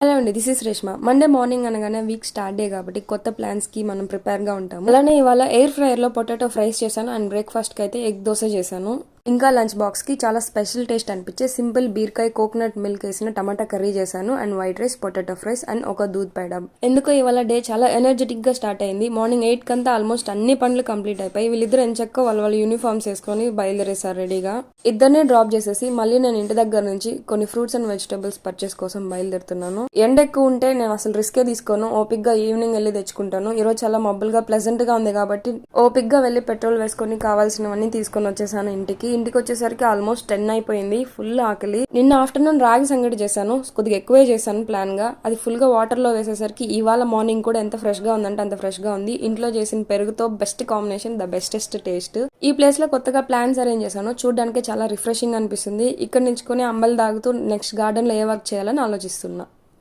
Hello అండి, this is Reshma. Monday morning అనగానే week start day కాబట్టి కొత్త ప్లాన్స్ కి మనం ప్రిపేర్ గా ఉంటాము. అలానే ఇవాళ ఎయిర్ ఫ్రైయర్ లో పొటాటో ఫ్రైస్ చేశాను అండ్ బ్రేక్ఫాస్ట్ కి అయితే ఎగ్ దోశ చేశాను. ఇంకా లంచ్ బాక్స్ కి చాలా స్పెషల్ టేస్ట్ అనిపించే సింపుల్ బీరకాయ కోకోనట్ మిల్క్ వేసిన టమాటా కర్రీ చేశాను and white rice, potato fries and ఒక దూద్ పేడ. ఎందుకో ఇవాళ డే చాలా ఎనర్జెటిక్ గా స్టార్ట్ అయింది. మార్నింగ్ 8 కంతా ఆల్మోస్ట్ అన్ని పనులు కంప్లీట్ అయిపోయి వీళ్ళిద్దరు ఎంచక్క వాళ్ళ యూనిఫామ్స్ వేసుకొని బయలుదేరేసారు రెడీగా. ఇద్దరిని డ్రాప్ చేసేసి మళ్ళీ నేను ఇంటి దగ్గర నుంచి కొన్ని ఫ్రూట్స్ అండ్ వెజిటబుల్స్ పర్చేస్ కోసం బయలుదేరుతున్నాను. ఎండ ఎక్కువ ఉంటే నేను అసలు రిస్కే తీసుకోను. ఓపిక్ గా ఈవినింగ్ వెళ్ళి తెచ్చుకుంటాను. ఈ రోజు చాలా మబ్బులుగా ప్లెజెంట్ గా ఉంది కాబట్టి ఓపిక్ గా వెళ్లి పెట్రోల్ వేసుకొని కావాల్సినవన్నీ తీసుకొని వచ్చేసాను ఇంటికి. ఇంటికి వచ్చేసరికి ఆల్మోస్ట్ 10 అయిపోయింది. ఫుల్ ఆకలి. నిన్న ఆఫ్టర్నూన్ రాగి సంగటి చేశాను. కొద్దిగా ఎక్కువే చేశాను ప్లాన్ గా. అది ఫుల్ గా వాటర్ లో వేసేసరికి ఇవాళ మార్నింగ్ కూడా ఎంత ఫ్రెష్ గా ఉందంటే అంత ఫ్రెష్ గా ఉంది. ఇంట్లో చేసిన పెరుగుతో best combination, the bestest taste. ఈ ప్లేస్ లో కొత్తగా ప్లాన్స్ అరేంజ్ చేశాను. చూడడానికి చాలా రిఫ్రెషింగ్ అనిపిస్తుంది. ఇక్కడ నించుకొని అంబలి తాగుతూ నెక్స్ట్ గార్డెన్ లో ఏ వర్క్ చేయాలని ఆలోచిస్తున్నా.